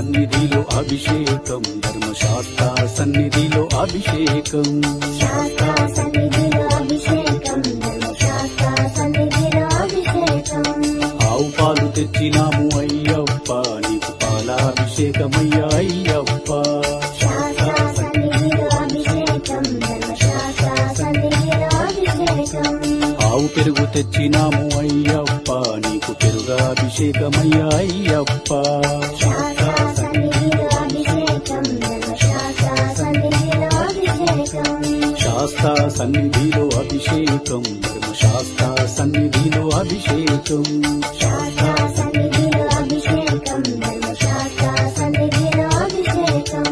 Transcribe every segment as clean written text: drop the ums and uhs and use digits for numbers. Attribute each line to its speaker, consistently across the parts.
Speaker 1: సన్నిధిలో అభిషేకం, ధర్మశాస్త్ర సన్నిధిలో అభిషేకం.
Speaker 2: శాస్త్ర సన్నిధిలో అభిషేకం, ధర్మశాస్త్ర సన్నిధిలో అభిషేకం.
Speaker 1: ఆవు పాలు తెచ్చినాము అయ్యప్ప, నీకు పాలాభిషేకమయ్యా అయ్యప్ప.
Speaker 2: శాస్త్ర సన్నిధిలో అభిషేకం, ధర్మశాస్త్ర సన్నిధిలో అభిషేకం.
Speaker 1: ఆవు పెరుగు తెచ్చినాము అయ్యప్ప, నీకు పెరుగాభిషేకమయ్యా అయ్యప్ప.
Speaker 2: శాస్త్ర సన్నిధిలో అభిషేకం, ధర్మశాస్త్ర సన్నిధిలో అభిషేకం.
Speaker 1: శాస్త్ర సన్నిధిలో అభిషేకం, ధర్మశాస్త్ర సన్నిధిలో అభిషేకం.
Speaker 2: శాస్త్ర సన్నిధిలో అభిషేకం, ధర్మశాస్త్ర సన్నిధిలో అభిషేకం.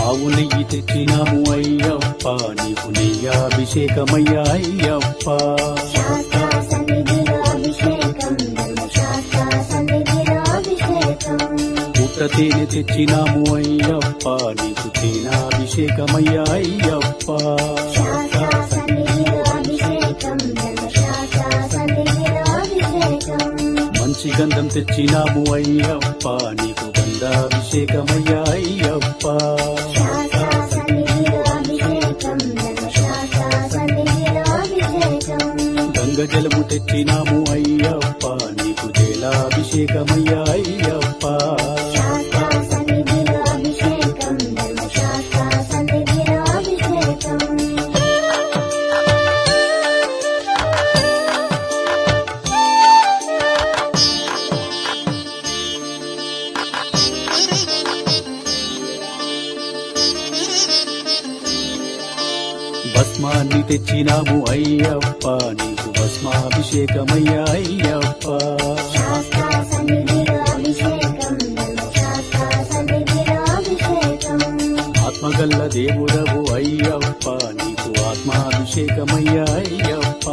Speaker 1: ఆవు నెయ్యి తెచ్చినాము అయ్యప్ప, నీకు నెయ్యాభిషేకమయ్యా అయ్యప్ప.
Speaker 2: శాస్త్ర సన్నిధిలో అభిషేకం, ధర్మశాస్త్ర సన్నిధిలో అభిషేకం.
Speaker 1: పుట్ట తేనె తెచ్చినాము అయ్యప్ప, నీకు తేనాభిషేకమయ్యా అయ్యప్ప.
Speaker 2: శాస్త్ర సన్నిధిలో అభిషేకం, ధర్మశాస్త్ర సన్నిధిలో అభిషేకం.
Speaker 1: మంచి గంధం తెచ్చినాము అయ్యప్ప, నీకు గంధాభిషేకమయ్యా అయ్యప్ప.
Speaker 2: శాస్త్ర సన్నిధిలో అభిషేకం, ధర్మశాస్త్ర సన్నిధిలో అభిషేకం.
Speaker 1: గంగ జలము తెచ్చినాము అయ్యప్ప, నీకు జలాభిషేకమయ్యా అయ్యప్ప.
Speaker 2: శాస్త్ర సన్నిధిలో అభిషేకం, ధర్మశాస్త్ర సన్నిధిలో అభిషేకం.
Speaker 1: భస్మాన్ని తెచ్చినాము అయ్యప్ప, నీకు భస్మాభిషేకమయ్యా అయ్యప్ప.
Speaker 2: శాస్త్ర సన్నిధిలో అభిషేకం, ధర్మశాస్త్ర సన్నిధిలో అభిషేకం.
Speaker 1: ఆత్మగల్ల దేవుడవు అయ్యప్ప, నీకు ఆత్మాభిషేకమయ్యా అయ్యప్ప.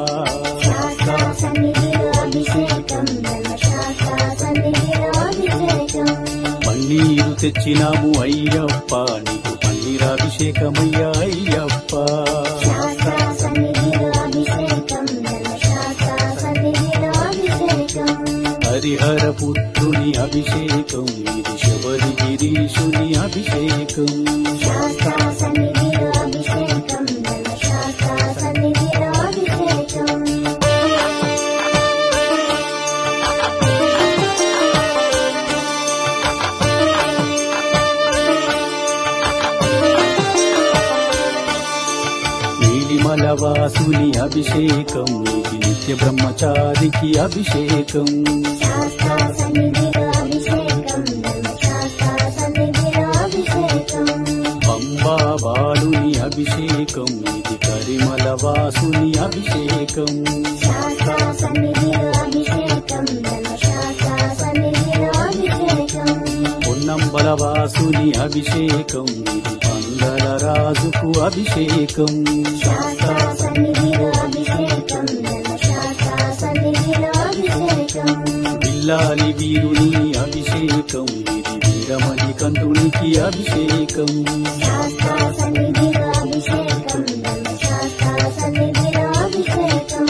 Speaker 2: శాస్త్ర సన్నిధిలో అభిషేకం, ధర్మశాస్త్ర సన్నిధిలో అభిషేకం.
Speaker 1: పన్నీరు తెచ్చినాము అయ్యప్ప, నీకు పన్నీరాభిషేకమయ్యా అయ్యప్ప.
Speaker 2: శాస్త్ర సన్నిధిలో అభిషేకం, ధర్మశాస్త్ర సన్నిధిలో అభిషేకం.
Speaker 1: హరిహర పుత్రుని అభిషేకం, ఇది శబరి గిరీశుని అభిషేకం.
Speaker 2: శాస్త్ర సన్నిధిలో అభిషేకం, ధర్మశాస్త్ర సన్నిధిలో అభిషేకం. నీలిమలవాసుని అభిషేకం, ఇది నిత్య బ్రహ్మచారికి అభిషేకం. శాస్త్ర సన్నిధిలో అభిషేకం, ధర్మశాస్త్ర సన్నిధిలో అభిషేకం.
Speaker 1: పంబా బాలుని అభిషేకం, ఇది కరిమలవాసుని అభిషేకం.
Speaker 2: శాస్త్ర సన్నిధిలో అభిషేకం, ధర్మశాస్త్ర సన్నిధిలో అభిషేకం.
Speaker 1: పొన్నంబలవాసుని అభిషేకం, ఇది పందల రాజుకు అభిషేకం.
Speaker 2: శాస్త్ర సన్నిధిలో అభిషేకం, ధర్మశాస్త్ర సన్నిధిలో అభిషేకం.
Speaker 1: బిల్లాలి వీరుని అభిషేకం, ఇది వీరమణి కంఠునికి అభిషేకం.
Speaker 2: శాస్త్ర సన్నిధిలో అభిషేకం, ధర్మశాస్త్ర సన్నిధిలో అభిషేకం.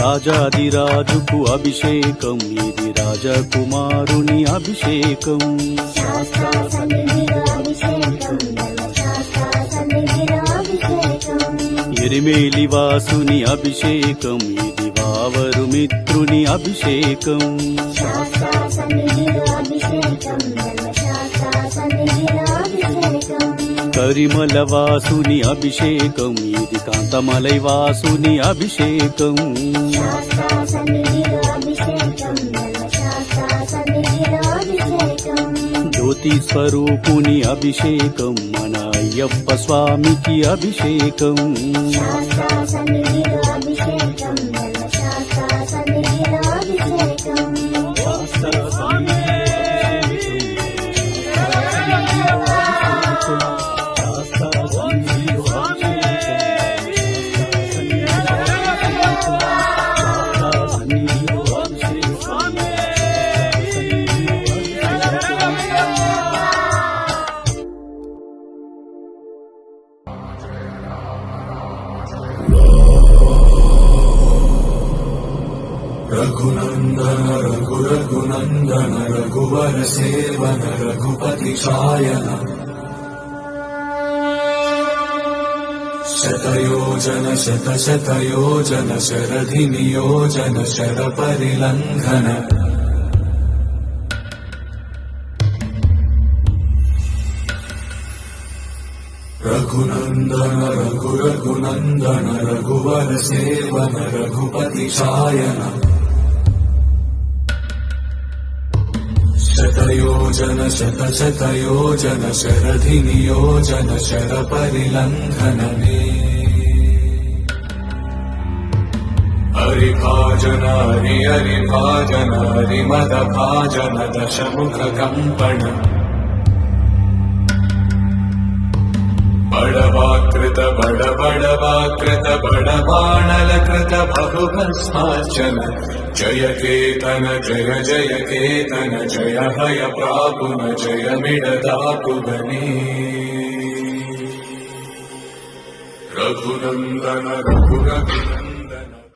Speaker 1: రాజాదిరాజుకు అభిషేకం, ఇది రాజకుమారుని అభిషేకం.
Speaker 2: శాస్త్ర సన్నిధిలో అభిషేకం, ధర్మశాస్త్ర సన్నిధిలో అభిషేకం.
Speaker 1: ఎరిమేలి వాసుని అభిషేకం, ఇది వావరు మిత్రుని అభిషేకం.
Speaker 2: శాస్త్ర సన్నిధిలో అభిషేకం, ధర్మశాస్త్ర సన్నిధిలో అభిషేకం.
Speaker 1: కరిమల వాసుని అభిషేకం, ఇది కాంతమలై వాసుని అభిషేకం.
Speaker 2: శాస్త్ర సన్నిధిలో అభిషేకం, ధర్మశాస్త్ర సన్నిధిలో అభిషేకం.
Speaker 1: జ్యోతి స్వరూపుని అభిషేకం, మన అయ్యప్ప స్వామికి అభిషేకం.
Speaker 2: శాస్త్ర సన్నిధిలో అభిషేకం, ధర్మశాస్త్ర సన్నిధిలో అభిషేకం.
Speaker 3: रघुनन्दन रघुवर सेवन रघुपति चायन शतयोजन शतशतयोजन शरधि नियोजन शर परिलङ्घन रघुनन्दन रघुनन्दन रघुवर सेवन रघुपति चायन शतयोजन शतशतयोजन शरधि नियोजन शर परिलङ्घन मे हरिभाजन हरिभाजन हरिमदभाजन दशमुख कम्पण बड़वाकृत बड़वाकृत बड़बाणलकृत बहुभस्मार्चन जय केतन जय जय केतन जय हय प्रापुन जय मिडदापुगने रघुनन्दन रघुनन्दन